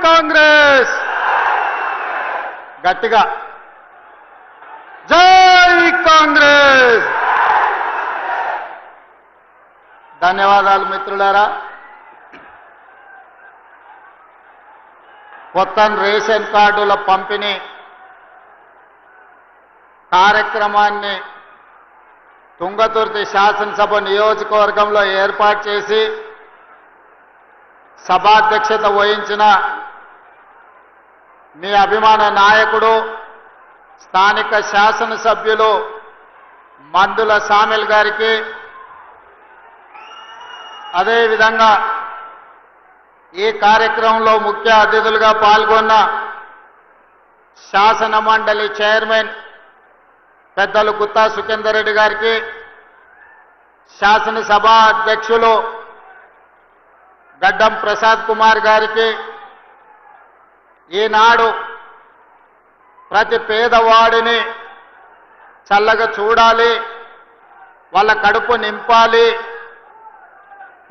కాంగ్రెస్ గట్టిగా జై కాంగ్రెస్. ధన్యవాదాలు మిత్రులారా. కొత్త రేషన్ కార్డుల పంపిణీ కార్యక్రమాన్ని తుంగతుర్తి శాసనసభ నియోజకవర్గంలో ఏర్పాటు చేసి సభాధ్యక్షత వహించిన మీ అభిమాన నాయకుడు స్థానిక శాసనసభ్యులు మందుల సామెల్ గారికి, అదేవిధంగా ఈ కార్యక్రమంలో ముఖ్య అతిథులుగా పాల్గొన్న శాసన మండలి చైర్మన్ పెద్దలు గుత్తా సుఖేందర్ రెడ్డి గారికి, శాసనసభ అధ్యక్షులు గడ్డం ప్రసాద్ కుమార్ గారికి, ఈనాడు ప్రతి పేదవాడిని చల్లగా చూడాలి, వాళ్ళ కడుపు నింపాలి,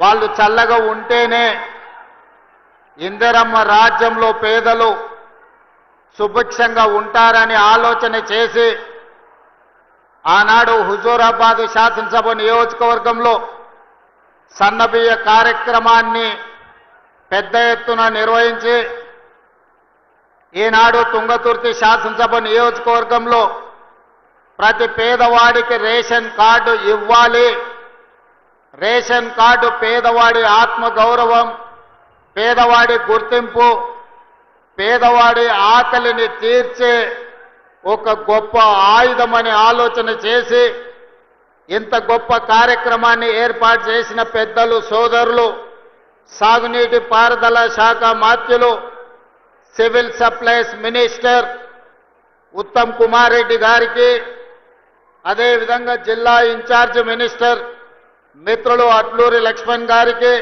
వాళ్ళు చల్లగా ఉంటేనే ఇందిరమ్మ రాజ్యంలో పేదలు సుభిక్షంగా ఉంటారని ఆలోచన చేసి ఆనాడు హుజూరాబాద్ శాసనసభ నియోజకవర్గంలో సన్నబియ్య కార్యక్రమాన్ని పెద్ద ఎత్తున నిర్వహించి ఈనాడు తుంగతుర్తి శాసనసభ నియోజకవర్గంలో ప్రతి పేదవాడికి రేషన్ కార్డు ఇవ్వాలి, రేషన్ కార్డు పేదవాడి ఆత్మగౌరవం, పేదవాడి గుర్తింపు, పేదవాడి ఆకలిని తీర్చే ఒక గొప్ప ఆయుధమని ఆలోచన చేసి ఇంత గొప్ప కార్యక్రమాన్ని ఏర్పాటు చేసిన పెద్దలు సోదరులు సాగునీటి పారుదల శాఖ మాత్యులు civil supplies minister Uttam Kumar Reddy గారికి, అదేవిధంగా జిల్లా ఇన్ఛార్జ్ మినిస్టర్ మిత్రులు అట్లూరి లక్ష్మణ్ గారికి,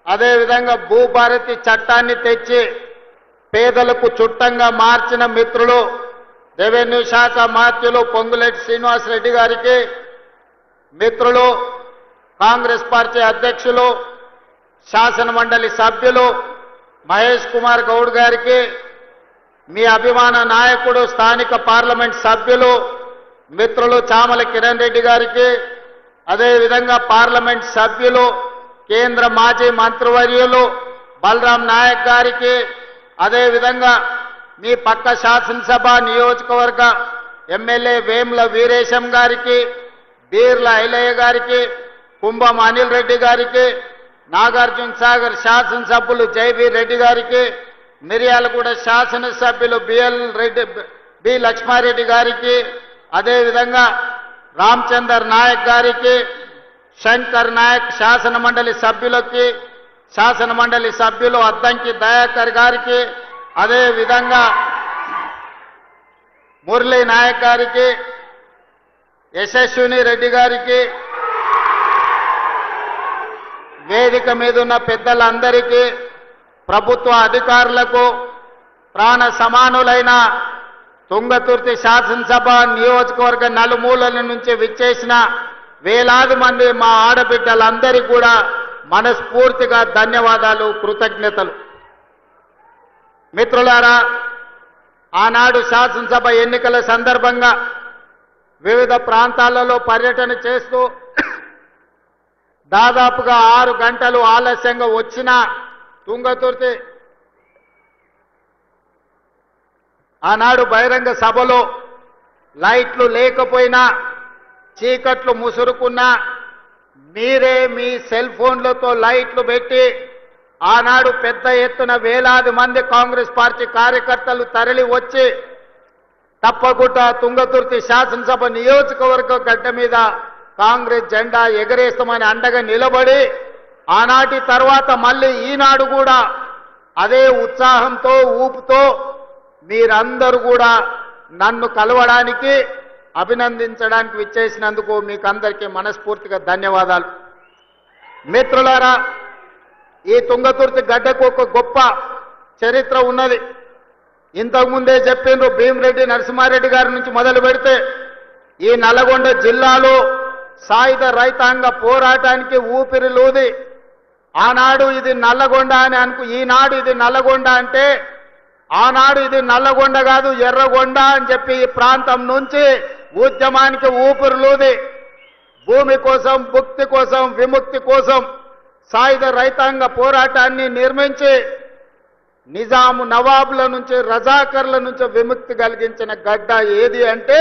అదేవిధంగా భూభారతి చట్టాన్ని తెచ్చి పేదలకు చుట్టంగా మార్చిన మిత్రులు రెవెన్యూ శాఖ మాత్యులు పొంగులేటి శ్రీనివాసరెడ్డి గారికి, మిత్రులు కాంగ్రెస్ పార్టీ అధ్యక్షులు శాసన మండలి సభ్యులు మహేష్ కుమార్ గౌడ్ గారికి, మీ అభిమాన నాయకుడు స్థానిక పార్లమెంట్ సభ్యులు మిత్రులు చామల కిరణ్ రెడ్డి గారికి, అదేవిధంగా పార్లమెంట్ సభ్యులు కేంద్ర మాజీ మంత్రివర్యులు బలరాం నాయక్ గారికి, అదేవిధంగా మీ పక్క శాసనసభ నియోజకవర్గ ఎమ్మెల్యే వేముల వీరేశం గారికి, బీర్ల ఐలయ్య గారికి, కుంభం అనిల్ రెడ్డి గారికి, నాగార్జున సాగర్ శాసనసభ్యులు జైబీ రెడ్డి గారికి, మిర్యాలగూడ శాసనసభ్యులు బి లక్ష్మారెడ్డి గారికి, అదేవిధంగా రామచందర్ నాయక్ గారికి, శంకర్ నాయక్ శాసన మండలి సభ్యులకి, శాసన మండలి సభ్యులు అద్దంకి దయాకర్ గారికి, అదేవిధంగా మురళీ నాయక్ గారికి, యశస్విని రెడ్డి గారికి, వేదిక మీద ఉన్న పెద్దలందరికీ, ప్రభుత్వ అధికారులకు, ప్రాణ సమానులైన తుంగతుర్తి శాసనసభ నియోజకవర్గ నలుమూలల నుంచి విచ్చేసిన వేలాది మంది మా ఆడబిడ్డలందరికీ కూడా మనస్ఫూర్తిగా ధన్యవాదాలు, కృతజ్ఞతలు. మిత్రులారా, ఆనాడు శాసనసభ ఎన్నికల సందర్భంగా వివిధ ప్రాంతాలలో పర్యటన చేస్తూ దాదాపుగా 6 గంటలు ఆలస్యంగా వచ్చిన తుంగతుర్తి ఆనాడు బహిరంగ సభలో లైట్లు లేకపోయినా చీకట్లు ముసురుకున్నా మీరే మీ సెల్ ఫోన్లతో లైట్లు పెట్టి ఆనాడు పెద్ద ఎత్తున వేలాది మంది కాంగ్రెస్ పార్టీ కార్యకర్తలు తరలి వచ్చి తప్పకుండా తుంగతుర్తి శాసనసభ నియోజకవర్గ గడ్డ మీద కాంగ్రెస్ జెండా ఎగరేస్తామని అండగా నిలబడి ఆనాటి తర్వాత మళ్ళీ ఈనాడు కూడా అదే ఉత్సాహంతో ఊపుతో మీరందరూ కూడా నన్ను కలవడానికి అభినందించడానికి విచ్చేసినందుకు మీకు అందరికీ మనస్ఫూర్తిగా ధన్యవాదాలు. మిత్రులారా, ఈ తుంగతుర్తి గడ్డకు ఒక గొప్ప చరిత్ర ఉన్నది. ఇంతకుముందే చెప్పిండ్రు, భీమిరెడ్డి నరసింహారెడ్డి గారి నుంచి మొదలు పెడితే ఈ నల్గొండ జిల్లాలో సాయుధ రైతాంగ పోరాటానికి ఊపిరిలూది ఆనాడు ఇది నల్లగొండ అని ఈనాడు ఇది నల్లగొండ అంటే ఆనాడు ఇది నల్లగొండ కాదు ఎర్రగొండ అని చెప్పి ఈ ప్రాంతం నుంచి ఉద్యమానికి ఊపిరులూది భూమి కోసం భుక్తి కోసం విముక్తి కోసం సాయుధ రైతాంగ పోరాటాన్ని నిర్మించి నిజాము నవాబుల నుంచి రజాకర్ల నుంచి విముక్తి కలిగించిన గడ్డ ఏది అంటే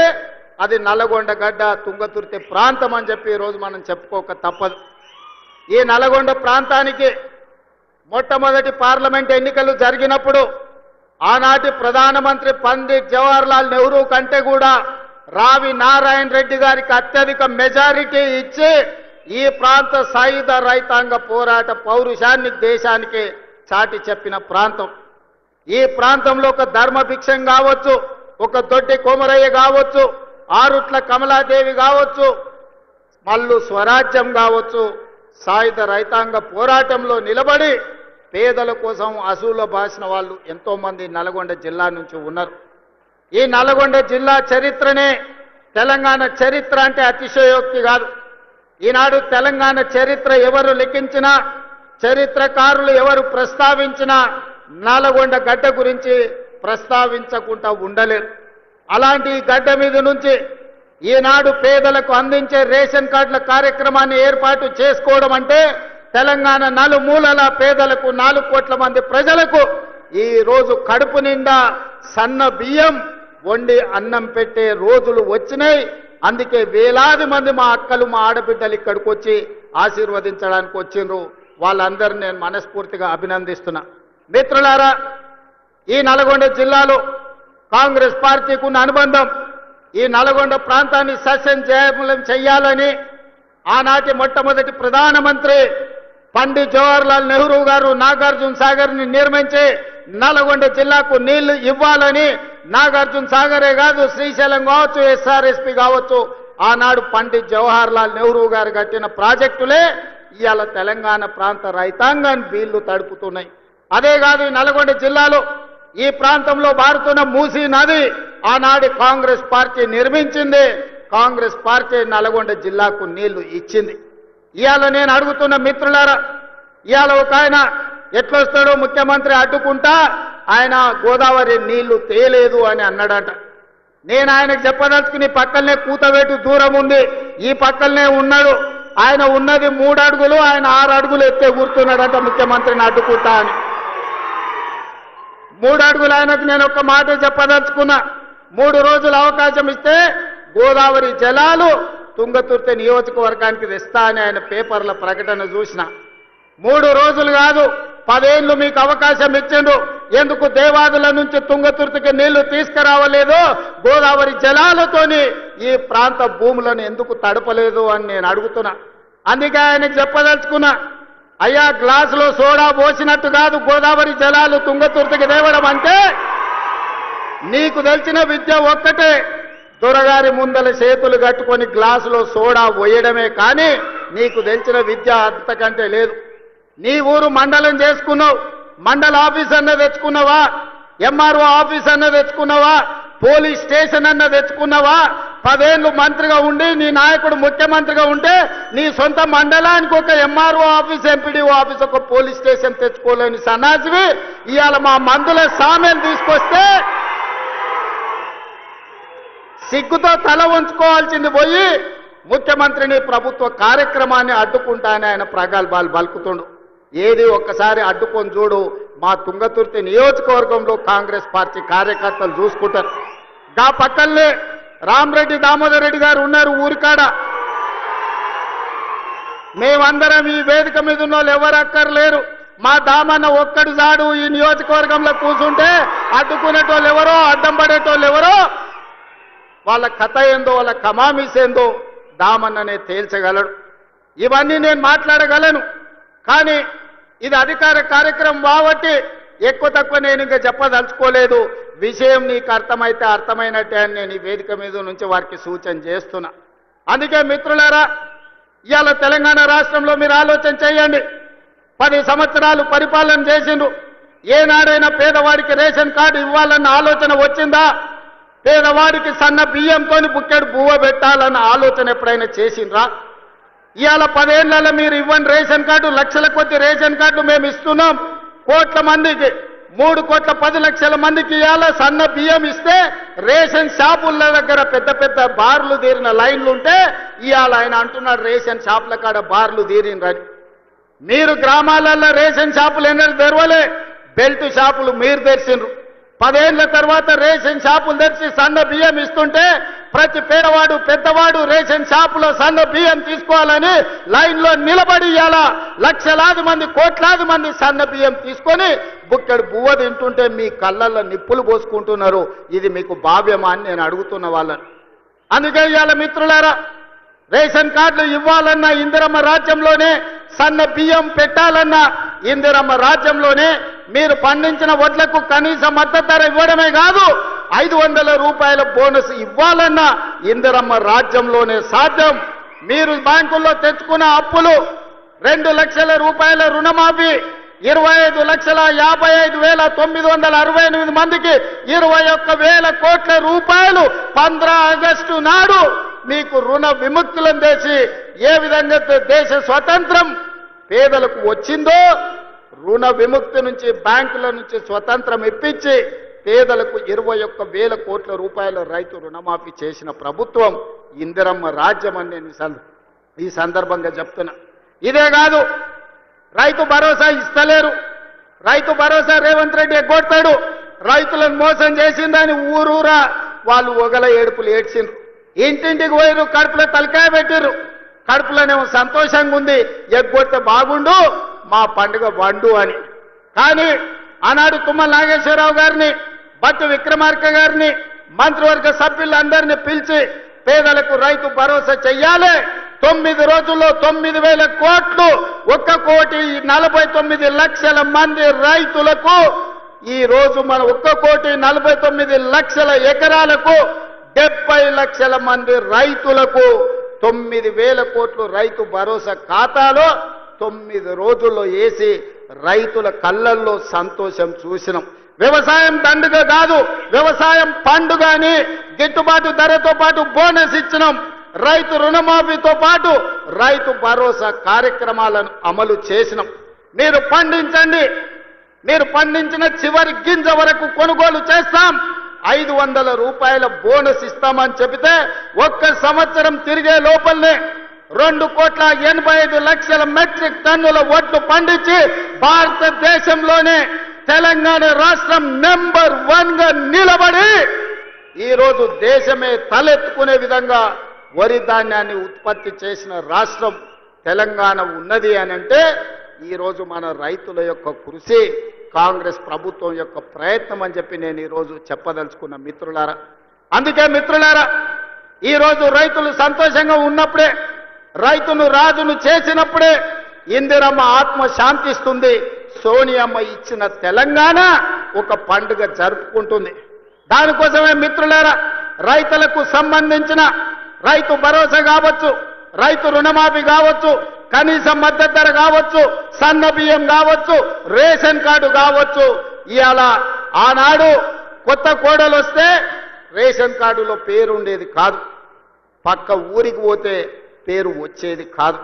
అది నల్లగొండ గడ్డ తుంగతుర్తి ప్రాంతం అని చెప్పి ఈరోజు మనం చెప్పుకోక తప్పదు. ఈ నల్లగొండ ప్రాంతానికి మొట్టమొదటి పార్లమెంట్ ఎన్నికలు జరిగినప్పుడు ఆనాటి ప్రధానమంత్రి పండిట్ జవహర్లాల్ నెహ్రూ కంటే కూడా రావి నారాయణ రెడ్డి గారికి అత్యధిక మెజారిటీ ఇచ్చి ఈ ప్రాంత సాయుధ రైతాంగ పోరాట పౌరుషాన్ని దేశానికి చాటి చెప్పిన ప్రాంతం. ఈ ప్రాంతంలో ఒక ధర్మభిక్షం కావచ్చు, ఒక దొడ్డి కొమరయ్య కావచ్చు, ఆరుట్ల కమలాదేవి కావచ్చు, మల్లు స్వరాజ్యం కావచ్చు, సాయుధ రైతాంగ పోరాటంలో నిలబడి పేదల కోసం అసూల బాసిన వాళ్ళు ఎంతో మంది నల్గొండ జిల్లా నుంచి ఉన్నారు. ఈ నల్గొండ జిల్లా చరిత్రనే తెలంగాణ చరిత్ర అంటే అతిశయోక్తి కాదు. ఈనాడు తెలంగాణ చరిత్ర ఎవరు లిఖించినా, చరిత్రకారులు ఎవరు ప్రస్తావించినా నల్గొండ గడ్డ గురించి ప్రస్తావించకుండా ఉండలేరు. అలాంటి గడ్డ మీద నుంచి ఈనాడు పేదలకు అందించే రేషన్ కార్డుల కార్యక్రమాన్ని ఏర్పాటు చేసుకోవడం అంటే తెలంగాణ నలుమూలల పేదలకు 4 కోట్ల మంది ప్రజలకు ఈ రోజు కడుపు నిండా సన్న బియ్యం వండి అన్నం పెట్టే రోజులు వచ్చినాయి. అందుకే వేలాది మంది మా అక్కలు మా ఆడబిడ్డలు ఇక్కడికి వచ్చి ఆశీర్వదించడానికి వచ్చిండ్రు. వాళ్ళందరినీ నేను మనస్ఫూర్తిగా అభినందిస్తున్నా. మిత్రులారా, ఈ నల్గొండ జిల్లాలో కాంగ్రెస్ పార్టీకి ఉన్న అనుబంధం ఈ నల్గొండ ప్రాంతాన్ని సస్యశ్యామలం చేయాలని ఆనాటి మొట్టమొదటి ప్రధానమంత్రి పండిట్ జవహర్లాల్ నెహ్రూ గారు నాగార్జున సాగర్ని నిర్మించి నల్గొండ జిల్లాకు నీళ్లు ఇవ్వాలని నాగార్జున సాగరే కాదు శ్రీశైలం కావచ్చు, ఎస్ఆర్ఎస్పి కావచ్చు, ఆనాడు పండిట్ జవహర్లాల్ నెహ్రూ గారు కట్టిన ప్రాజెక్టులే ఇవాళ తెలంగాణ ప్రాంత రైతాంగాన్ని వీళ్లు తడుపుతున్నాయి. అదే కాదు ఈ నల్గొండ జిల్లాలో ఈ ప్రాంతంలో పారుతున్న మూసీ నది ఆనాడు కాంగ్రెస్ పార్టీ నిర్మించింది. కాంగ్రెస్ పార్టీ నల్గొండ జిల్లాకు నీళ్లు ఇచ్చింది. ఇవాళ నేను అడుగుతున్న మిత్రులారా, ఇవాళ ఒక ఆయన ఎట్లొస్తాడో ముఖ్యమంత్రి అడ్డుకుంటా ఆయన గోదావరి నీళ్లు తేలేదు అని అన్నాడట. నేను ఆయనకు చెప్పదలుచుకుని పక్కనే కూతవేటు దూరం ఉంది, ఈ పక్కనే ఉన్నాడు. ఆయన ఉన్నది 3 అడుగులు, ఆయన 6 అడుగులు ఎత్తే కూర్చున్నాడట ముఖ్యమంత్రిని అడ్డుకుంటా అని. 3 అడుగులు ఆయనకు నేను ఒక్క మాట చెప్పదలుచుకున్నా. 3 రోజులు అవకాశం ఇస్తే గోదావరి జలాలు తుంగతుర్తి నియోజకవర్గానికి తెస్తా అని ఆయన పేపర్ల ప్రకటన చూసిన. 3 రోజులు కాదు 10 ఏళ్ళు మీకు అవకాశం ఇచ్చిండు. ఎందుకు దేవాదుల నుంచి తుంగతుర్తికి నీళ్లు తీసుకురావలేదు? గోదావరి జలాలతోని ఈ ప్రాంత భూములను ఎందుకు తడపలేదు అని నేను అడుగుతున్నా. అందుకే ఆయనకు చెప్పదలుచుకున్నా, అయ్యా గ్లాసులో సోడా పోసినట్టు కాదు గోదావరి జలాలు తుంగతుర్తికి తేవడం అంటే. నీకు తెలిసిన విద్య ఒక్కటే, దొరగారి ముందల చేతులు కట్టుకొని గ్లాసులో సోడా పోయడమే కానీ నీకు తెలిసిన విద్య అంతకంటే లేదు. నీ ఊరు మండలం చేసుకున్నావు, మండల ఆఫీస్ అన్న తెచ్చుకున్నావా? ఎంఆర్ఓ ఆఫీస్ అన్న తెచ్చుకున్నావా? పోలీస్ స్టేషన్ అన్న తెచ్చుకున్నావా? 10 ఏళ్ళు మంత్రిగా ఉండి నీ నాయకుడు ముఖ్యమంత్రిగా ఉంటే నీ సొంత మండలానికి ఒక ఎంఆర్ఓ ఆఫీస్, ఎంపీడీఓ ఆఫీస్, ఒక పోలీస్ స్టేషన్ తెచ్చుకోలేని సన్నాసివి ఇవాళ మా మందుల సామెలు తీసుకొస్తే సిగ్గుతో తల ఉంచుకోవాల్సింది పోయి ముఖ్యమంత్రిని ప్రభుత్వ కార్యక్రమాన్ని అడ్డుకుంటానని ఆయన ప్రగల్భాలు పలుకుతుండు. ఏది ఒక్కసారి అడ్డుకొని చూడు, మా తుంగతుర్తి నియోజకవర్గంలో కాంగ్రెస్ పార్టీ కార్యకర్తలు చూసుకుంటారు. గా పక్కనే రామరెడ్డి దామోదర్ రెడ్డి గారు ఉన్నారు ఊరికాడ. మేమందరం ఈ వేదిక మీద ఉన్న వాళ్ళు ఎవరు అక్కర్లేరు. మా దామన్న ఒక్కడు జాడు ఈ నియోజకవర్గంలో కూర్చుంటే అడ్డుకునేటోళ్ళు ఎవరో, అడ్డం పడేటోళ్ళు ఎవరో, వాళ్ళ కథ ఏందో వాళ్ళ కమామిస్ ఏందో దామన్ననే తేల్చగలడు. ఇవన్నీ నేను మాట్లాడగలను, కానీ ఇది అధికార కార్యక్రమం కాబట్టి ఎక్కువ తక్కువ నేను ఇంకా చెప్పదలుచుకోలేదు. విషయం నీకు అర్థమైతే అర్థమైనట్టే అని నేను ఈ వేదిక మీద నుంచి వారికి సూచన చేస్తున్నా. అందుకే మిత్రులారా, ఇవాళ తెలంగాణ రాష్ట్రంలో మీరు ఆలోచన చేయండి. 10 సంవత్సరాలు పరిపాలన చేసిండ్రు. ఏనాడైనా పేదవాడికి రేషన్ కార్డు ఇవ్వాలన్న ఆలోచన వచ్చిందా? పేదవాడికి సన్న బియ్యంతో బుక్కెడు బువ్వ పెట్టాలన్న ఆలోచన ఎప్పుడైనా చేసిండ్రా? ఇవాళ 10 ఏళ్లలో మీరు ఇవ్వని రేషన్ కార్డు, లక్షల కొద్ది రేషన్ కార్డులు మేము ఇస్తున్నాం. కోట్ల మందికి 3,10,00,000 మందికి ఇవాళ సన్న బియ్యం ఇస్తే రేషన్ షాపుల దగ్గర పెద్ద పెద్ద బార్లు తీరిన లైన్లు ఉంటే ఇవాళ ఆయన అంటున్నాడు రేషన్ షాపుల కాడ బార్లు తీరినరని. మీరు గ్రామాలలో రేషన్ షాపులు ఎన్నడూ తెరవలే, బెల్ట్ షాపులు మీరు తెరిచిండ్రు. 10 ఏళ్ల తర్వాత రేషన్ షాపులు తెరిచి సన్న బియ్యం ఇస్తుంటే ప్రతి పేదవాడు పెద్దవాడు రేషన్ షాపులో సన్న బియ్యం తీసుకోవాలని లైన్లో నిలబడి ఇవాళ లక్షలాది మంది కోట్లాది మంది సన్న బియ్యం తీసుకొని బుక్కెడు బువ్వ తింటుంటే మీ కళ్ళల్లో నిప్పులు పోసుకుంటున్నారు. ఇది మీకు భావ్యమా అని నేను అడుగుతున్న వాళ్ళని. అందుకే ఇవాళ మిత్రులారా, రేషన్ కార్డులు ఇవ్వాలన్నా ఇందిరమ్మ రాజ్యంలోనే, సన్న బియ్యం పెట్టాలన్నా ఇందిరమ్మ రాజ్యంలోనే, మీరు పండించిన వడ్లకు కనీస మద్దతు ధర ఇవ్వడమే కాదు 500 రూపాయల బోనస్ ఇవ్వాలన్నా ఇందిరమ్మ రాజ్యంలోనే సాధ్యం. మీరు బ్యాంకుల్లో తెచ్చుకున్న అప్పులు 2 లక్షల రూపాయల రుణమాఫీ, 25,55,968 మందికి 21,000 కోట్ల రూపాయలు 15 ఆగస్టు నాడు మీకు రుణ విముక్తులను చేసి ఏ విధంగా దేశ స్వతంత్రం పేదలకు వచ్చిందో రుణ విముక్తి నుంచి బ్యాంకుల నుంచి స్వతంత్రం ఇప్పించి పేదలకు 21,000 కోట్ల రూపాయల రైతు రుణమాఫీ చేసిన ప్రభుత్వం ఇందిరమ్మ రాజ్యం అని నేను ఈ సందర్భంగా చెప్తున్నా. ఇదే కాదు, రైతు భరోసా ఇస్తలేరు. రైతు భరోసా రేవంత్ రెడ్డి ఎగ్గొడతాడు. రైతులను మోసం చేసిందని ఊరూరా వాళ్ళు ఒగల ఏడుపులు ఏడ్చిండ్రు. ఇంటింటికి పోయిరు, కడుపులో తలకాయ పెట్టిర్రు. కడుపులోనేమో సంతోషంగా ఉంది, ఎగ్గొడితే బాగుండు మా పండుగ వండు అని. కానీ ఆనాడు తుమ్మల నాగేశ్వరరావు గారిని, భట్టి విక్రమార్క గారిని, మంత్రివర్గ సభ్యులందరినీ పిలిచి పేదలకు రైతు భరోసా చెయ్యాలి, 9 రోజుల్లో 9,000 కోట్లు, 1,49,00,000 మంది రైతులకు ఈ రోజు మన 1,49,00,000 ఎకరాలకు 70 లక్షల మంది రైతులకు 9,000 కోట్లు రైతు భరోసా ఖాతాలో 9 రోజుల్లో వేసి రైతుల కళ్ళల్లో సంతోషం చూసినాం. వ్యవసాయం దండుగ కాదు, వ్యవసాయం పండుగ అని గిట్టుబాటు ధరతో పాటు బోనస్ ఇచ్చినాం. రైతు రుణమాఫీతో పాటు రైతు భరోసా కార్యక్రమాలను అమలు చేసినాం. మీరు పండించండి, మీరు పండించిన చివరి గింజ వరకు కొనుగోలు చేస్తాం, 500 రూపాయల బోనస్ ఇస్తామని చెబితే 1 సంవత్సరం తిరిగే లోపలనే 2,85,00,000 మెట్రిక్ టన్నుల వడ్లు పండించి భారతదేశంలోనే తెలంగాణ రాష్ట్రం నెంబర్ 1 గా నిలబడి ఈరోజు దేశమే తలెత్తుకునే విధంగా వరి ధాన్యాన్ని ఉత్పత్తి చేసిన రాష్ట్రం తెలంగాణ ఉన్నది అని అంటే ఈరోజు మన రైతుల యొక్క కృషి, కాంగ్రెస్ ప్రభుత్వం యొక్క ప్రయత్నం అని చెప్పి నేను ఈరోజు చెప్పదలుచుకున్న మిత్రులారా. అందుకే మిత్రులారా, ఈరోజు రైతులు సంతోషంగా ఉన్నప్పుడే, రైతును రాజును చేసినప్పుడే ఇందిరమ్మ ఆత్మ శాంతిస్తుంది. సోనియమ్మ ఇచ్చిన తెలంగాణ ఒక పండుగ జరుపుకుంటుంది. దానికోసమే మిత్రులారా, రైతులకు సంబంధించిన రైతు భరోసా కావచ్చు, రైతు రుణమాఫీ కావచ్చు, కనీస మద్దతు ధర కావచ్చు, సన్న బియ్యం కావచ్చు, రేషన్ కార్డు కావచ్చు. ఇవాళ ఆనాడు కొత్త కోడలు వస్తే రేషన్ కార్డులో పేరు ఉండేది కాదు, పక్క ఊరికి పోతే పేరు వచ్చేది కాదు.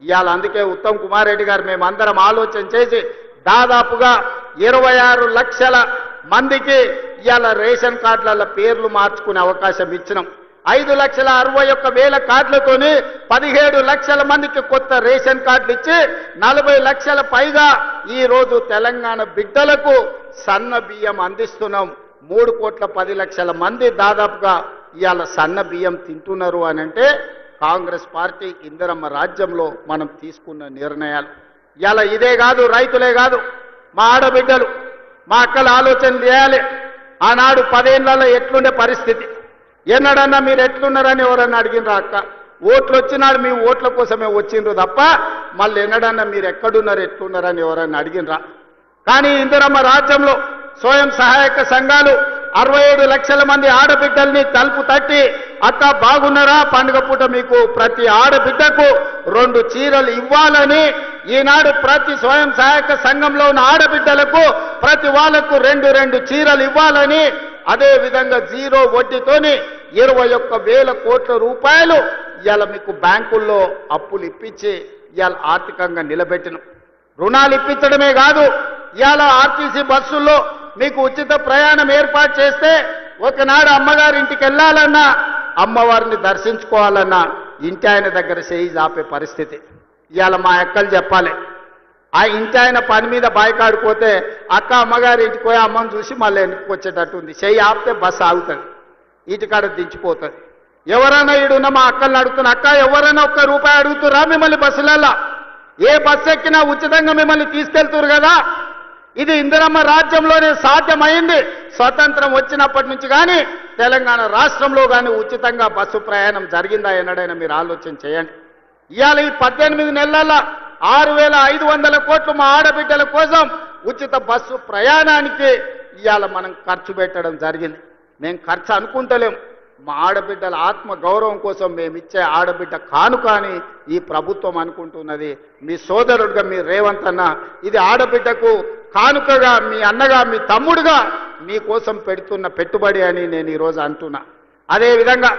ఇవాళ అందుకే ఉత్తమ్ కుమార్ రెడ్డి గారు మేమందరం ఆలోచన చేసి దాదాపుగా 26 లక్షల మందికి ఇవాళ రేషన్ కార్డుల పేర్లు మార్చుకునే అవకాశం ఇచ్చినాం. 5,61,000 కార్డులతోని 17 లక్షల మందికి కొత్త రేషన్ కార్డులు ఇచ్చి 40 లక్షల పైగా ఈ రోజు తెలంగాణ బిడ్డలకు సన్న బియ్యం అందిస్తున్నాం. 3,10,00,000 మంది దాదాపుగా ఇవాళ సన్న బియ్యం తింటున్నారు అని అంటే కాంగ్రెస్ పార్టీ ఇందిరమ్మ రాజ్యంలో మనం తీసుకున్న నిర్ణయాలు. ఇవాళ ఇదే కాదు, రైతులే కాదు, మా ఆడబిడ్డలు, మా అక్కలు ఆలోచన చేయాలి. ఆనాడు 10 ఏళ్లలో ఎట్లుండే పరిస్థితి, ఎన్నడన్నా మీరు ఎట్లున్నారని ఎవరన్నా అడిగినరా? అక్క ఓట్లు వచ్చినాడు, మీ ఓట్ల కోసమే వచ్చిండ్రు తప్ప మళ్ళీ ఎన్నడన్నా మీరు ఎక్కడున్నారు ఎట్లున్నారని ఎవరన్నా అడిగినరా? కానీ ఇందిరమ్మ రాజ్యంలో స్వయం సహాయక సంఘాలు 67 లక్షల మంది ఆడబిడ్డల్ని తలుపు తట్టి, అక్క బాగున్నారా, పండుగ పూట మీకు ప్రతి ఆడబిడ్డకు 2 చీరలు ఇవ్వాలని, ఈనాడు ప్రతి స్వయం సహాయక సంఘంలో ఉన్న ఆడబిడ్డలకు ప్రతి వాళ్లకు 2 చీరలు ఇవ్వాలని, అదే విధంగా 0 వడ్డీతోని 21,000 కోట్ల రూపాయలు ఇవాళ మీకు బ్యాంకుల్లో అప్పులు ఇప్పించి ఇవాళ ఆర్థికంగా నిలబెట్టినాం. రుణాలు ఇప్పించడమే కాదు, ఇవాళ ఆర్టీసీ బస్సుల్లో మీకు ఉచిత ప్రయాణం ఏర్పాటు చేస్తే ఒకనాడు అమ్మగారింటికి వెళ్ళాలన్నా అమ్మవారిని దర్శించుకోవాలన్నా ఇంటి ఆయన దగ్గర చేయి ఆపే పరిస్థితి. ఇవాళ మా అక్కలు చెప్పాలి, ఆ ఇంటి ఆయన పని మీద బాయికాడిపోతే అక్క అమ్మగారి ఇంటికి పోయి అమ్మని చూసి మళ్ళీ ఇంటికి వచ్చేటట్టు ఉంది. చెయ్యి ఆపితే బస్సు ఆగుతుంది, ఇంటికాడ దించిపోతుంది. ఎవరైనా ఈడున్న మా అక్కల్ని అడుగుతున్నా, అక్క ఎవరైనా ఒక్క రూపాయి అడుగుతురా మిమ్మల్ని బస్సులలో? ఏ బస్సు ఎక్కినా ఉచితంగా మిమ్మల్ని తీసుకెళ్తురు కదా. ఇది ఇందిరమ్మ రాజ్యంలోనే సాధ్యమైంది. స్వతంత్రం వచ్చినప్పటి నుంచి కానీ తెలంగాణ రాష్ట్రంలో కానీ ఉచితంగా బస్సు ప్రయాణం జరిగిందా ఎన్నడైనా మీరు ఆలోచన చేయండి. ఇవాళ ఈ 18 నెలల 6,500 కోట్లు మా ఆడబిడ్డల కోసం ఉచిత బస్సు ప్రయాణానికి ఇవాళ మనం ఖర్చు పెట్టడం జరిగింది. మేము ఖర్చు అనుకుంటలేం, మా ఆడబిడ్డల ఆత్మ గౌరవం కోసం మేము ఇచ్చే ఆడబిడ్డ కానుక అని ఈ ప్రభుత్వం అనుకుంటున్నది. మీ సోదరుడుగా మీ రేవంత్ అన్న ఇది ఆడబిడ్డకు కానుకగా, మీ అన్నగా, మీ తమ్ముడుగా మీకోసం పెడుతున్న పెట్టుబడి అని నేను ఈరోజు అంటున్నా. అదేవిధంగా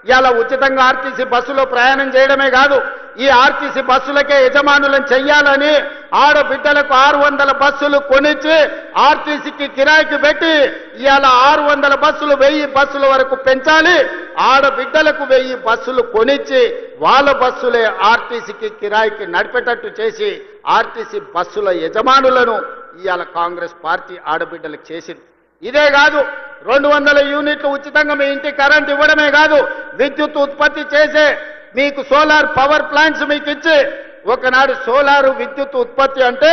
ఇవాళ ఉచితంగా ఆర్టీసీ బస్సులో ప్రయాణం చేయడమే కాదు, ఈ ఆర్టీసీ బస్సులకే యజమానులను చెయ్యాలని ఆడబిడ్డలకు 600 బస్సులు కొనిచ్చి ఆర్టీసీకి కిరాయికి పెట్టి ఇవాళ 600 బస్సులు 1000 బస్సుల వరకు పెంచాలి. ఆడబిడ్డలకు 1000 బస్సులు కొనిచ్చి వాళ్ళ బస్సులే ఆర్టీసీకి కిరాయికి నడిపేటట్టు చేసి ఆర్టీసీ బస్సుల యజమానులను ఇవాళ కాంగ్రెస్ పార్టీ ఆడబిడ్డలకు చేసింది. ఇదే కాదు, 200 యూనిట్లు ఉచితంగా మీ ఇంటి కరెంట్ ఇవ్వడమే కాదు, విద్యుత్ ఉత్పత్తి చేసే మీకు సోలార్ పవర్ ప్లాంట్స్ మీకు ఇచ్చి, ఒకనాడు సోలారు విద్యుత్ ఉత్పత్తి అంటే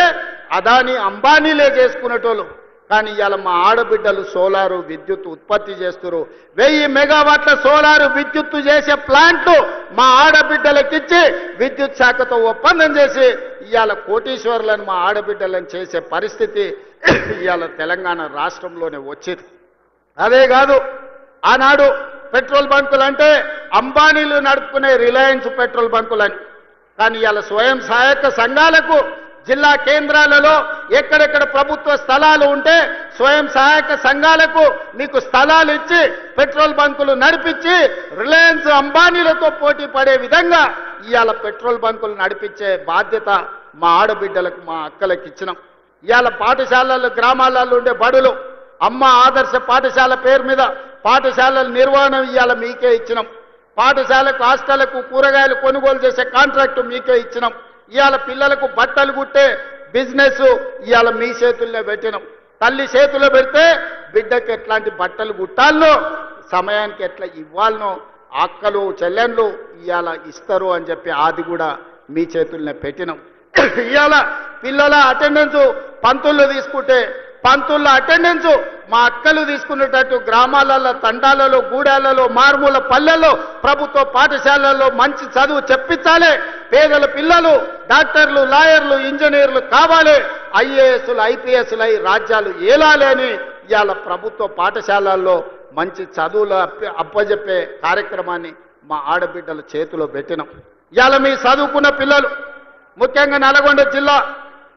అదాని అంబానీలే చేసుకునేటోళ్ళు, కానీ ఇవాళ మా ఆడబిడ్డలు సోలారు విద్యుత్ ఉత్పత్తి చేస్తున్నారు. 1000 మెగావాట్ల సోలారు విద్యుత్తు చేసే ప్లాంట్ మా ఆడబిడ్డలకిచ్చి విద్యుత్ శాఖతో ఒప్పందం చేసి ఇవాళ కోటీశ్వరులను మా ఆడబిడ్డలను చేసే పరిస్థితి ఇవాళ తెలంగాణ రాష్ట్రంలోనే వచ్చింది. అదే కాదు, ఆనాడు పెట్రోల్ బంకులు అంటే అంబానీలు నడుపుకునే రిలయన్స్ పెట్రోల్ బంకులని, కానీ ఇవాళ స్వయం సహాయక సంఘాలకు జిల్లా కేంద్రాలలో ఎక్కడెక్కడ ప్రభుత్వ స్థలాలు ఉంటే స్వయం సహాయక సంఘాలకు మీకు స్థలాలు ఇచ్చి పెట్రోల్ బంకులు నడిపించి రిలయన్స్ అంబానీలతో పోటీ పడే విధంగా ఇవాళ పెట్రోల్ బంకులు నడిపించే బాధ్యత మా ఆడబిడ్డలకు, మా అక్కలకు ఇచ్చినాం. ఇవాళ పాఠశాలలు, గ్రామాలలో ఉండే బడులు అమ్మ ఆదర్శ పాఠశాల పేరు మీద పాఠశాలల నిర్వహణ ఇవాళ మీకే ఇచ్చినాం. పాఠశాలకు, హాస్టళ్లకు కూరగాయలు కొనుగోలు చేసే కాంట్రాక్టు మీకే ఇచ్చినాం. ఇవాళ పిల్లలకు బట్టలు కుట్టే బిజినెస్ ఇవాళ మీ చేతుల్లో పెట్టినాం. తల్లి చేతుల్లో పెడితే బిడ్డకి ఎట్లాంటి బట్టలు కుట్టాలనో, సమయానికి ఎట్లా ఇవ్వాలనో అక్కలు చెల్లెళ్ళు ఇవాళ ఇస్తారు అని చెప్పి అది కూడా మీ చేతుల్నే పెట్టినాం. ఇవాళ పిల్లల అటెండెన్స్ పంతుల్లో తీసుకుంటే పంతుల్లో అటెండెన్స్ మా అక్కలు తీసుకునేటట్టు గ్రామాలలో, తండాలలో, గూడాలలో, మారుమూల పల్లెల్లో ప్రభుత్వ పాఠశాలల్లో మంచి చదువు చెప్పించాలి. పేదల పిల్లలు డాక్టర్లు, లాయర్లు, ఇంజనీర్లు కావాలి. ఐఏఎస్లు, ఐపీఎస్లు అయి రాజ్యాలు ఏలాలి అని ఇవాళ ప్రభుత్వ పాఠశాలల్లో మంచి చదువులు అప్పజెప్పే కార్యక్రమాన్ని మా ఆడబిడ్డల చేతిలో పెట్టినాం. ఇవాళ మీ చదువుకున్న పిల్లలు ముఖ్యంగా నల్గొండ జిల్లా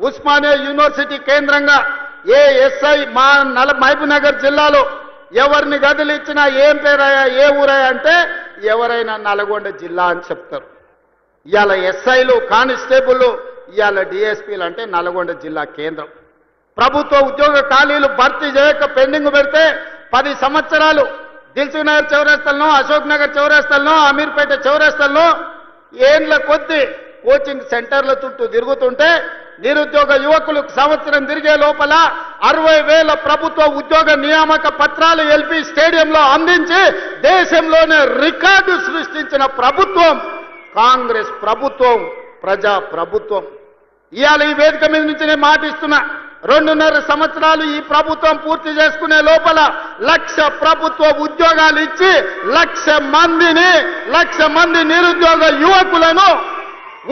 ఉస్మానియా యూనివర్సిటీ కేంద్రంగా ఏ ఎస్ఐ మా మహబూబ్ నగర్ జిల్లాలో ఎవరిని గదులు ఇచ్చినా ఏం పేరయ్యా, ఏ ఊరయ్యా అంటే ఎవరైనా నల్గొండ జిల్లా అని చెప్తారు. ఇవాళ ఎస్ఐలు, కానిస్టేబుల్, ఇవాళ డిఎస్పీలు అంటే నల్గొండ జిల్లా కేంద్రం. ప్రభుత్వ ఉద్యోగ ఖాళీలు భర్తీ చేయక పెండింగ్ పెడితే 10 సంవత్సరాలు దిల్సుఖ్ నగర్ చౌరస్తల్లో, అశోక్ నగర్ చౌరస్తల్లో, అమీర్పేట చౌరస్తల్లో ఏండ్ల కొద్ది కోచింగ్ సెంటర్ల చుట్టూ తిరుగుతుంటే నిరుద్యోగ యువకులకు సంవత్సరం తిరిగే లోపల 60,000 ప్రభుత్వ ఉద్యోగ నియామక పత్రాలు ఎల్పీ స్టేడియంలో అందించి దేశంలోనే రికార్డు సృష్టించిన ప్రభుత్వం కాంగ్రెస్ ప్రభుత్వం, ప్రజా ప్రభుత్వం. ఇవాళ ఈ వేదిక మీద నుంచి నేను మాటిస్తున్నా, 2.5 సంవత్సరాలు ఈ ప్రభుత్వం పూర్తి చేసుకునే లోపల 1,00,000 ప్రభుత్వ ఉద్యోగాలు ఇచ్చి 1,00,000 మంది నిరుద్యోగ యువకులను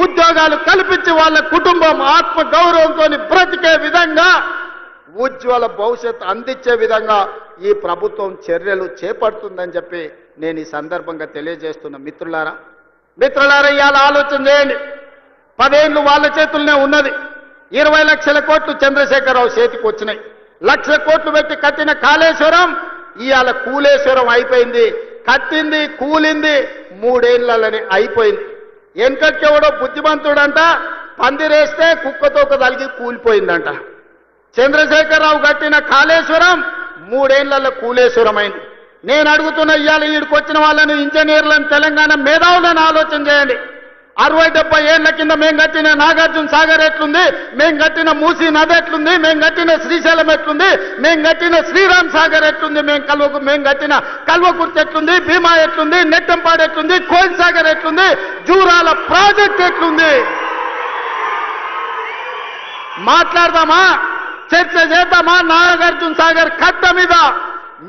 ఉద్యోగాలు కల్పించి వాళ్ళ కుటుంబం ఆత్మ గౌరవంతో బ్రతికే విధంగా ఉజ్వల భవిష్యత్తు అందించే విధంగా ఈ ప్రభుత్వం చర్యలు చేపడుతుందని చెప్పి నేను ఈ సందర్భంగా తెలియజేస్తున్న మిత్రులారా ఇవాళ ఆలోచన చేయండి. 10 ఏళ్ళు వాళ్ళ చేతుల్లోనే ఉన్నది. 20 లక్షల కోట్లు చంద్రశేఖరరావు చేతికి వచ్చినాయి. 1,00,000 కోట్లు పెట్టి కట్టిన కాళేశ్వరం ఇవాళ కూలేశ్వరం అయిపోయింది. కట్టింది కూలింది 3 ఏళ్లలోనే అయిపోయింది. వెనకట్కెవడో బుద్ధిమంతుడంట పందిరేస్తే కుక్కతో తలిగి కూలిపోయిందంట. చంద్రశేఖరరావు కట్టిన కాళేశ్వరం 3 ఏళ్లలో కూలేశ్వరం అయింది. నేను అడుగుతున్న ఇవాళ ఈడికి వచ్చిన వాళ్ళని ఇంజనీర్లను తెలంగాణ మేధావులను ఆలోచన చేయండి. 60-70 ఏళ్ల కింద మేము కట్టిన నాగార్జున సాగర్ ఎట్లుంది, మేము కట్టిన మూసీ నది ఎట్లుంది, మేము కట్టిన శ్రీశైలం ఎట్లుంది, మేము కట్టిన శ్రీరామ్ సాగర్ ఎట్లుంది, మేము కట్టిన కల్వకుర్తి ఎట్లుంది, భీమా ఎట్లుంది, నెట్టంపాడు ఎట్లుంది, కోయిల్ సాగర్ ఎట్లుంది, జూరాల ప్రాజెక్ట్ ఎట్లుంది. మాట్లాడదామా, చర్చ చేద్దామా? నాగార్జున సాగర్ కట్ట మీద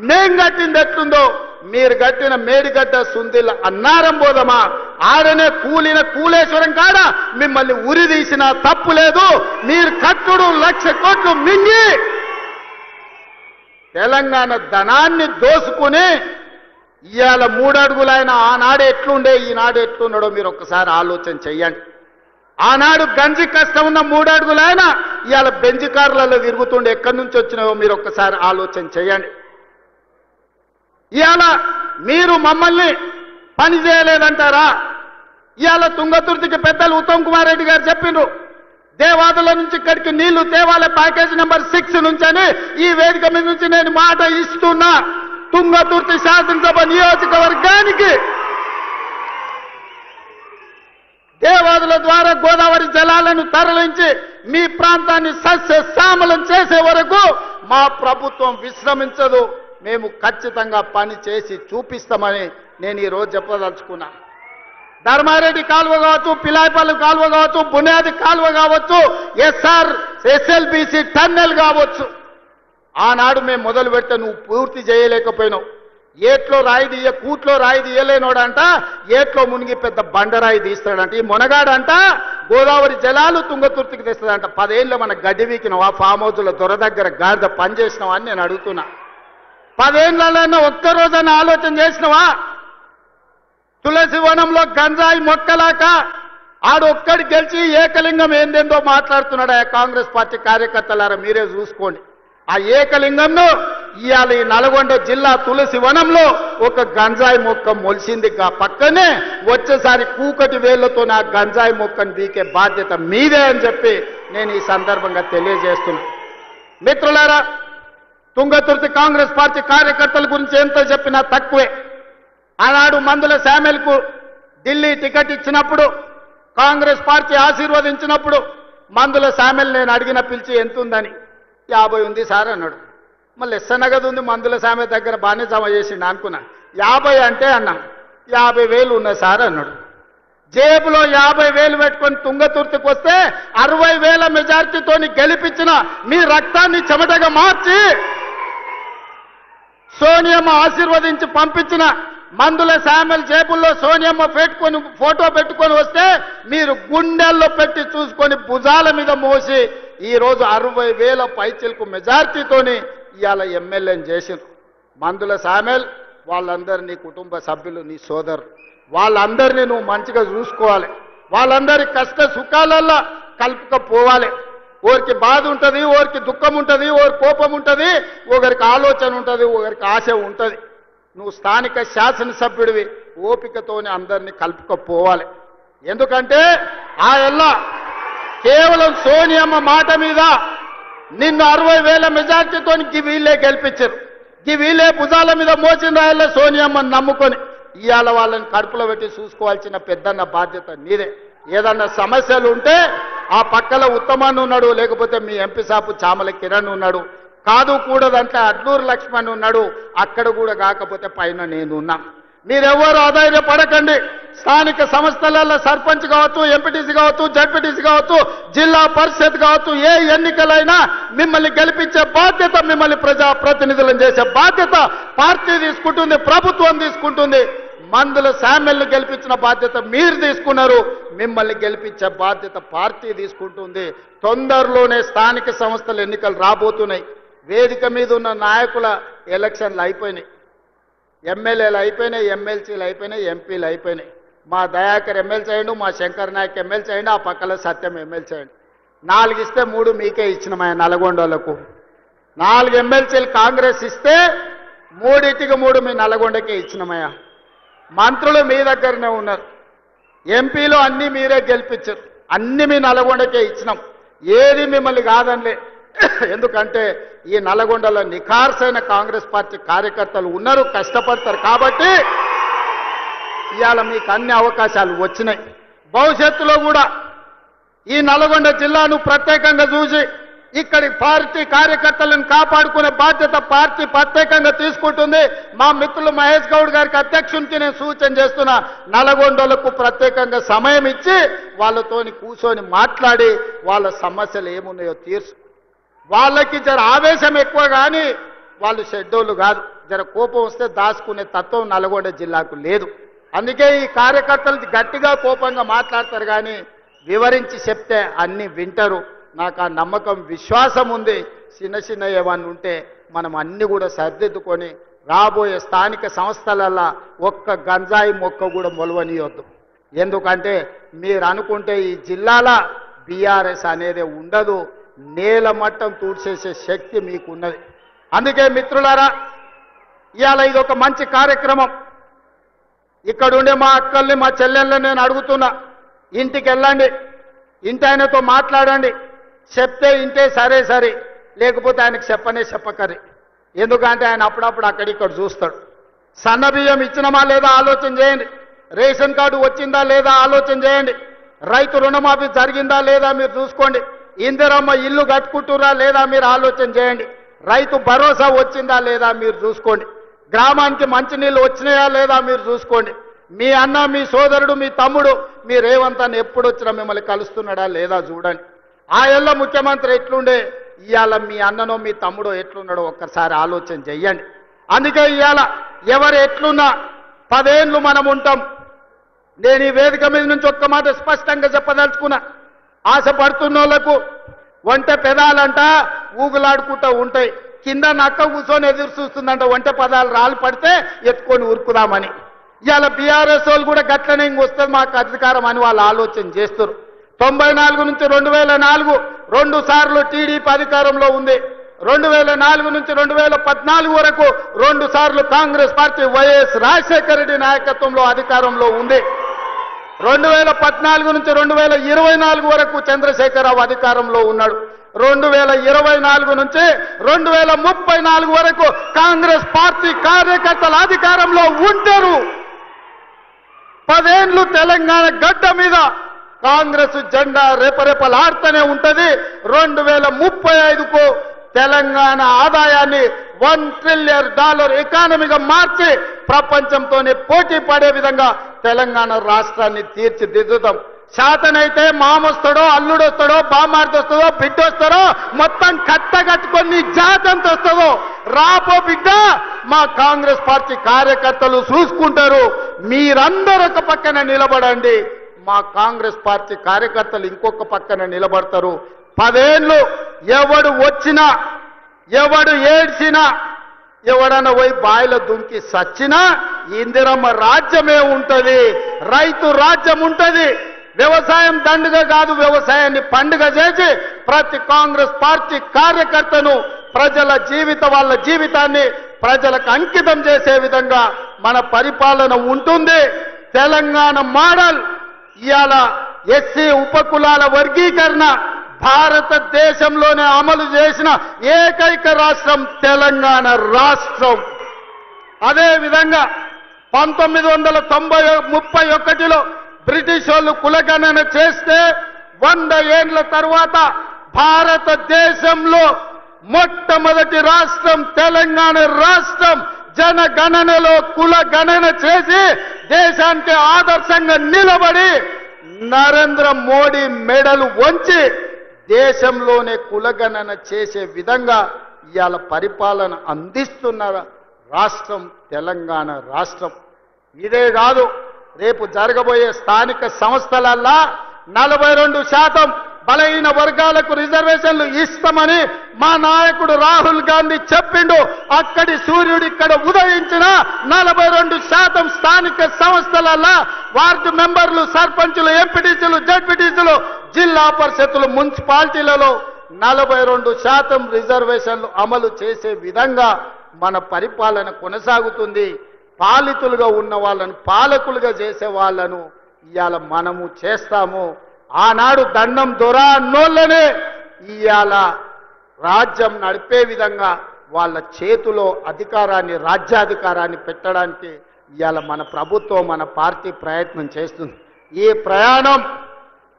మేం కట్టింది ఎట్లుందో మీరు కట్టిన మేడిగడ్డ సుందిల అన్నారం పోదమా? ఆడనే కూలిన కూలేశ్వరం కాడ మిమ్మల్ని ఉరి తీసిన తప్పు లేదు. మీరు కట్టుడు 1,00,000 కోట్లు మింగి తెలంగాణ ధనాన్ని దోసుకుని ఇవాళ 3 అడుగులైన ఆనాడు ఎట్లుండే ఈనాడు ఎట్లున్నాడో మీరు ఒక్కసారి ఆలోచన చెయ్యండి. ఆనాడు గంజి కష్టం ఉన్న 3 అడుగులైన ఇవాళ బెంజ్ కార్లలో తిరుగుతుండే ఎక్కడి నుంచి వచ్చినాయో మీరు ఒక్కసారి ఆలోచన చేయండి. ఇవాళ మీరు మమ్మల్ని పని చేయలేదంటారా? ఇవాళ తుంగతుర్తికి పెద్దలు ఉత్తమ్ కుమార్ రెడ్డి గారు చెప్పిండ్రు, దేవాదుల నుంచి ఇక్కడికి నీళ్లు తేవాలే ప్యాకేజ్ నెంబర్ 6 నుంచి అని. ఈ వేదిక మీద నుంచి నేను మాట ఇస్తున్నా, తుంగతుర్తి శాసనసభ నియోజకవర్గానికి దేవాదుల ద్వారా గోదావరి జలాలను తరలించి మీ ప్రాంతాన్ని సస్యశ్యామలం చేసే వరకు మా ప్రభుత్వం విశ్రమించదు. మేము ఖచ్చితంగా పని చేసి చూపిస్తామని నేను ఈరోజు చెప్పదలుచుకున్నా. ధర్మారెడ్డి కాలువ కావచ్చు, పిలాయిపల్లి కాలువ కావచ్చు, బునియాది కాలువ కావచ్చు, ఎస్ఎల్బిసి టన్నెల్ కావచ్చు, ఆనాడు మేము మొదలు పెడితే నువ్వు పూర్తి చేయలేకపోయినావు. ఏట్లో రాయి తీయ కూట్లో రాయి తీయలేనోడంట ఏట్లో మునిగి పెద్ద బండరాయి తీస్తాడంట. ఈ మునగాడంట గోదావరి జలాలు తుంగతుర్తికి తెస్తాడంట. 10 ఏళ్ళు మన గడ్డి వీకినావా? ఫామ్ హౌస్ల దొర దగ్గర గాడిద పని చేసినావా అని నేను అడుగుతున్నా. 10 ఏళ్ళలో ఒక్కరోజైనా ఆలోచన చేసినవా? తులసి వనంలో గంజాయి మొక్కలాక ఆడొక్కడి గెలిచి ఏకలింగం ఏందేందో మాట్లాడుతున్నాడు. ఆ కాంగ్రెస్ పార్టీ కార్యకర్తలారా మీరే చూసుకోండి. ఆ ఏకలింగంను ఇవాళ ఈ నల్గొండ జిల్లా తులసి వనంలో ఒక గంజాయి మొక్క మొలిసింది. పక్కనే వచ్చేసారి కూకటి వేళ్లతో నా గంజాయి మొక్కను బీకే బాధ్యత మీదే అని చెప్పి నేను ఈ సందర్భంగా తెలియజేస్తున్నా. మిత్రులారా, తుంగతుర్తి కాంగ్రెస్ పార్టీ కార్యకర్తల గురించి ఎంత చెప్పినా తక్కువే. ఆనాడు మందుల శామ్యుల్కు ఢిల్లీ టికెట్ ఇచ్చినప్పుడు, కాంగ్రెస్ పార్టీ ఆశీర్వదించినప్పుడు మందుల శామ్యుల్ నేను అడిగిన పిలిచి ఎంత ఉందని 50 ఉంది సార్ అన్నాడు. మళ్ళీ ఎస్సనగదు ఉంది మందుల శామ్యుల్ దగ్గర బాగానే జమ చేసిండు అనుకున్నా. 50 అంటే అన్నా 50,000 ఉన్నాయి సార్ అన్నాడు. జేబులో 50,000 పెట్టుకొని తుంగతుర్తికి వస్తే 60,000 మెజార్టీతోని గెలిపించిన మీ రక్తాన్ని చెమటగా మార్చి సోనియమ్మ ఆశీర్వదించి పంపించిన మందుల శామ్యుల్ జేబుల్లో సోనియమ్మ ఫోటో పెట్టుకొని వస్తే మీరు గుండెల్లో పెట్టి చూసుకొని భుజాల మీద మోసి ఈరోజు 60,000 పైచిలకు మెజార్టీతోని ఇవాళ ఎమ్మెల్యేని చేసిండ్రు. మందుల శామ్యుల్ వాళ్ళందరూ నీ కుటుంబ సభ్యులు, నీ సోదరులు, వాళ్ళందరినీ నువ్వు మంచిగా చూసుకోవాలి. వాళ్ళందరి కష్ట సుఖాలల్లో కలుపుకపోవాలి. ఓరికి బాధ ఉంటుంది, ఓరికి దుఃఖం ఉంటుంది, ఓరి కోపం ఉంటుంది, ఒకరికి ఆలోచన ఉంటుంది, ఒకరికి ఆశ ఉంటుంది. నువ్వు స్థానిక శాసనసభ్యుడివి, ఓపికతోనే అందరినీ కలుపుకపోవాలి. ఎందుకంటే ఆ ఎల్లా కేవలం సోనియమ్మ మాట మీద నిన్ను 60,000 మెజార్టీతో వీళ్ళే గెలిపించారు. వీళ్ళే భుజాల మీద మోసిన రాయల్లో సోనియమ్మని నమ్ముకొని ఇవాళ వాళ్ళని కడుపులో పెట్టి చూసుకోవాల్సిన పెద్దన్న బాధ్యత నీదే. ఏదన్నా సమస్యలు ఉంటే ఆ పక్కల ఉత్తమాన్ని ఉన్నాడు, లేకపోతే మీ ఎంపీ సాపు చామల కిరణ్ ఉన్నాడు, కాదు కూడదంటే అడ్లూరు లక్ష్మణ్ ఉన్నాడు, అక్కడ కూడా కాకపోతే పైన నేను ఉన్నా. మీరెవ్వరూ అధైర్యపడకండి. స్థానిక సంస్థలలో సర్పంచ్ కావచ్చు, ఎంపీటీసీ కావచ్చు, జడ్పీటీసీ కావచ్చు, జిల్లా పరిషత్ కావచ్చు, ఏ ఎన్నికలైనా మిమ్మల్ని గెలిపించే బాధ్యత, మిమ్మల్ని ప్రజాప్రతినిధులను చేసే బాధ్యత పార్టీ తీసుకుంటుంది, ప్రభుత్వం తీసుకుంటుంది. మందుల శామ్యుల్ని గెలిపించిన బాధ్యత మీరు తీసుకున్నారు, మిమ్మల్ని గెలిపించే బాధ్యత పార్టీ తీసుకుంటుంది. తొందరలోనే స్థానిక సంస్థల ఎన్నికలు రాబోతున్నాయి. వేదిక మీద ఉన్న నాయకుల ఎలక్షన్లు అయిపోయినాయి, ఎమ్మెల్యేలు అయిపోయినాయి, ఎమ్మెల్సీలు అయిపోయినాయి, ఎంపీలు అయిపోయినాయి. మా దయాకర్ ఎమ్మెల్సీ అయ్యండు, మా శంకర్ నాయక్ ఎమ్మెల్సీ అయ్యండు, ఆ పక్కల సత్యం ఎమ్మెల్సీ అయ్యండు. 4 ఇస్తే 3 మీకే ఇచ్చినమయ్య. నల్గొండలకు 4 ఎమ్మెల్సీలు కాంగ్రెస్ ఇస్తే 3 మీ నల్గొండకే ఇచ్చినమయ్య. మంత్రులు మీ దగ్గరనే ఉన్నారు, ఎంపీలు అన్ని మీరే గెలిపించారు, అన్ని మీ నల్గొండకే ఇచ్చినాం, ఏది మిమ్మల్ని కాదనిలే. ఎందుకంటే ఈ నల్గొండలో నిఖార్సైన కాంగ్రెస్ పార్టీ కార్యకర్తలు ఉన్నారు, కష్టపడతారు కాబట్టి ఇవాళ మీకు అన్ని అవకాశాలు వచ్చినాయి. భవిష్యత్తులో కూడా ఈ నల్గొండ జిల్లాను ప్రత్యేకంగా చూసి ఇక్కడి పార్టీ కార్యకర్తలను కాపాడుకునే బాధ్యత పార్టీ ప్రత్యేకంగా తీసుకుంటుంది. మా మిత్రులు మహేష్ గౌడ్ గారికి అధ్యక్షునికి నేను సూచన చేస్తున్నా, నల్గొండలకు ప్రత్యేకంగా సమయం ఇచ్చి వాళ్ళతోని కూర్చొని మాట్లాడి వాళ్ళ సమస్యలు ఏమున్నాయో తీర్చు. వాళ్ళకి జర ఆవేశం ఎక్కువ కానీ వాళ్ళు షెడ్యూళ్ళు కాదు, జర కోపం వస్తే దాచుకునే తత్వం నల్గొండ జిల్లాకు లేదు. అందుకే ఈ కార్యకర్తలు గట్టిగా కోపంగా మాట్లాడతారు కానీ వివరించి చెప్తే అన్ని వింటారు. నాకు ఆ నమ్మకం విశ్వాసం ఉంది. చిన్న చిన్న ఏమన్నా ఉంటే మనం అన్ని కూడా సర్దిద్దుకొని రాబోయే స్థానిక సంస్థలల్లో ఒక్క గంజాయి మొక్క కూడా మొలవనియొద్దు. ఎందుకంటే మీరు అనుకుంటే ఈ జిల్లాల బీఆర్ఎస్ అనేది ఉండదు, నేల మట్టం తూడ్చేసే శక్తి మీకున్నది. అందుకే మిత్రులారా ఇవాళ ఇది ఒక మంచి కార్యక్రమం. ఇక్కడుండే మా అక్కల్ని మా చెల్లెళ్ళని నేను అడుగుతున్నా, ఇంటికి వెళ్ళండి, ఇంటి ఆయనతో మాట్లాడండి, చెప్తే ఇంటే సరే సరే, లేకపోతే ఆయనకు చెప్పకరి. ఎందుకంటే ఆయన అప్పుడప్పుడు అక్కడిక్కడ చూస్తాడు. సన్నబియ్యం ఇచ్చినమా లేదా ఆలోచన చేయండి, రేషన్ కార్డు వచ్చిందా లేదా ఆలోచన చేయండి, రైతు రుణమాఫీ జరిగిందా లేదా మీరు చూసుకోండి, ఇందిరమ్మ ఇల్లు కట్టుకుంటురా లేదా మీరు ఆలోచన చేయండి, రైతు భరోసా వచ్చిందా లేదా మీరు చూసుకోండి, గ్రామానికి మంచినీళ్ళు వచ్చినాయా లేదా మీరు చూసుకోండి, మీ అన్న మీ సోదరుడు మీ తమ్ముడు మీ రేవంత్ అన్న ఎప్పుడు వచ్చినా మిమ్మల్ని కలుస్తున్నాడా లేదా చూడండి. ఆ ఏళ్ళ ముఖ్యమంత్రి ఎట్లుండే, ఇవాళ మీ అన్ననో మీ తమ్ముడో ఎట్లున్నాడో ఒక్కసారి ఆలోచన చెయ్యండి. అందుకే ఇవాళ ఎవరు ఎట్లున్నా 10 ఏళ్ళు మనం ఉంటాం. నేను ఈ వేదిక మీద నుంచి ఒక్క మాట స్పష్టంగా చెప్పదలుచుకున్నా, ఆశపడుతున్న వాళ్ళకు ఒంటె పెదాలంట ఊగులాడుకుంటూ ఉంటాయి, కింద నక్క కూర్చొని ఎదురు చూస్తుందంట ఒంటె పదాలు రాళ్ళు పడితే ఎత్తుకొని ఉరుకుదామని. ఇవాళ బీఆర్ఎస్ వాళ్ళు కూడా గట్లనే ఇంకొస్తుంది మాకు అధికారం అని వాళ్ళు ఆలోచన చేస్తారు. 94 నుంచి 2004 2 సార్లు టీడీపీ అధికారంలో ఉంది, 2004 నుంచి 2014 వరకు 2 సార్లు కాంగ్రెస్ పార్టీ వైఎస్ రాజశేఖర రెడ్డి నాయకత్వంలో అధికారంలో ఉంది, 2014 నుంచి 2024 వరకు చంద్రశేఖరరావు అధికారంలో ఉన్నాడు, 2024 నుంచి 2034 వరకు కాంగ్రెస్ పార్టీ కార్యకర్తల అధికారంలో ఉంటారు. 10 ఏళ్ళు తెలంగాణ గడ్డ మీద కాంగ్రెస్ జెండా రెపరెపలాడుతూనే ఉంటది. 2035కు తెలంగాణ ఆదాయాన్ని $1 ట్రిలియన్ ఎకానమీగా మార్చి ప్రపంచంతోనే పోటీ పడే విధంగా తెలంగాణ రాష్ట్రాన్ని తీర్చిదిద్దుతాం. శాతనైతే మామొస్తాడో అల్లుడొస్తాడో బామార్దొస్తాడో బిడ్డొస్తాడో మొత్తం కట్టగట్టుకొని జాతంత వస్తుందో రాపో బిడ్డ మా కాంగ్రెస్ పార్టీ కార్యకర్తలు చూసుకుంటారు. మీరందరూ ఒక పక్కన నిలబడండి, మా కాంగ్రెస్ పార్టీ కార్యకర్తలు ఇంకొక పక్కన నిలబడతారు. 10 ఏళ్ళు ఎవడు వచ్చినా ఎవడు ఏడ్చినా ఎవడన్నా పోయి బాయిలో దుంకి సచ్చినా ఇందిరమ్మ రాజ్యమే ఉంటది, రైతు రాజ్యం ఉంటది. వ్యవసాయం దండుగ కాదు, వ్యవసాయాన్ని పండుగ చేసి ప్రతి కాంగ్రెస్ పార్టీ కార్యకర్తను వాళ్ళ జీవితాన్ని ప్రజలకు అంకితం చేసే విధంగా మన పరిపాలన ఉంటుంది. తెలంగాణ మోడల్ ఇవాళ ఎస్సీ ఉపకులాల వర్గీకరణ భారతదేశంలోనే అమలు చేసిన ఏకైక రాష్ట్రం తెలంగాణ రాష్ట్రం. అదేవిధంగా 1931లో బ్రిటిష్ వాళ్ళు కులగణన చేస్తే 100 ఏళ్ల తర్వాత భారతదేశంలో మొట్టమొదటి రాష్ట్రం తెలంగాణ రాష్ట్రం. జనగణనలో కులగణన చేసి దేశానికి ఆదర్శంగా నిలబడి నరేంద్ర మోడీ మెడలు వంచి దేశంలోనే కులగణన చేసే విధంగా ఇవాళ పరిపాలన అందిస్తున్న రాష్ట్రం తెలంగాణ రాష్ట్రం. ఇదే కాదు, రేపు జరగబోయే స్థానిక సంస్థలల్లా 42% బలహీన వర్గాలకు రిజర్వేషన్లు ఇస్తామని మా నాయకుడు రాహుల్ గాంధీ చెప్పిండు. అక్కడి సూర్యుడు ఇక్కడ ఉదయించిన 42% స్థానిక సంస్థలల్లా వార్డు మెంబర్లు, సర్పంచులు, ఎంపీటీసీలు, జడ్పీటీసీలు, జిల్లా పరిషత్తులు, మున్సిపాలిటీలలో 42% రిజర్వేషన్లు అమలు చేసే విధంగా మన పరిపాలన కొనసాగుతుంది. పాలితులుగా ఉన్న వాళ్ళను పాలకులుగా చేసే వాళ్ళను ఇవాళ మనము చేస్తాము. ఆనాడు దండం దొర అన్నోళ్ళనే ఇవాళ రాజ్యం నడిపే విధంగా వాళ్ళ చేతిలో అధికారాన్ని రాజ్యాధికారాన్ని పెట్టడానికి ఇవాళ మన ప్రభుత్వం మన పార్టీ ప్రయత్నం చేస్తుంది. ఈ ప్రయాణం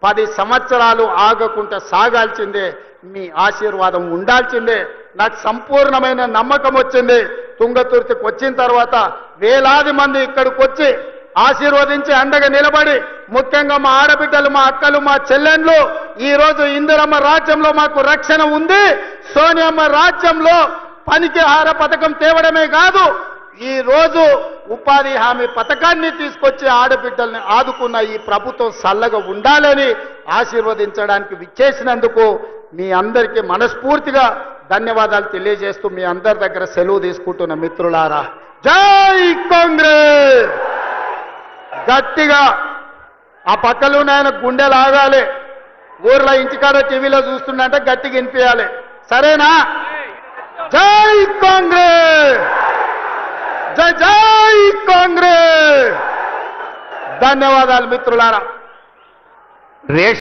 10 సంవత్సరాలు ఆగకుండా సాగాల్సిందే. మీ ఆశీర్వాదం ఉండాల్సిందే. నాకు సంపూర్ణమైన నమ్మకం వచ్చింది. తుంగతుర్తికి వచ్చిన తర్వాత వేలాది మంది ఇక్కడికి వచ్చి ఆశీర్వదించి అండగా నిలబడి, ముఖ్యంగా మా ఆడబిడ్డలు, మా అక్కలు, మా చెల్లెండ్లు ఈ రోజు ఇందిరమ్మ రాజ్యంలో మాకు రక్షణ ఉంది, సోనియమ్మ రాజ్యంలో పనికి ఆహార పథకం తేవడమే కాదు, ఈ రోజు ఉపాధి హామీ పథకాన్ని తీసుకొచ్చి ఆడబిడ్డల్ని ఆదుకున్న ఈ ప్రభుత్వం చల్లగా ఉండాలని ఆశీర్వదించడానికి విచ్చేసినందుకు మీ అందరికీ మనస్ఫూర్తిగా ధన్యవాదాలు తెలియజేస్తూ మీ అందరి దగ్గర సెలవు తీసుకుంటున్న మిత్రులారా, జై కాంగ్రెస్. గట్టిగా ఆ పక్కలోనే ఆయన గుండెలు ఆగాలి. ఊర్లో ఇంటికాడ టీవీలో చూస్తుంటే గట్టిగా వినిపించాలి. సరేనా? జై కాంగ్రెస్, జై జై కాంగ్రెస్. ధన్యవాదాలు మిత్రులారా.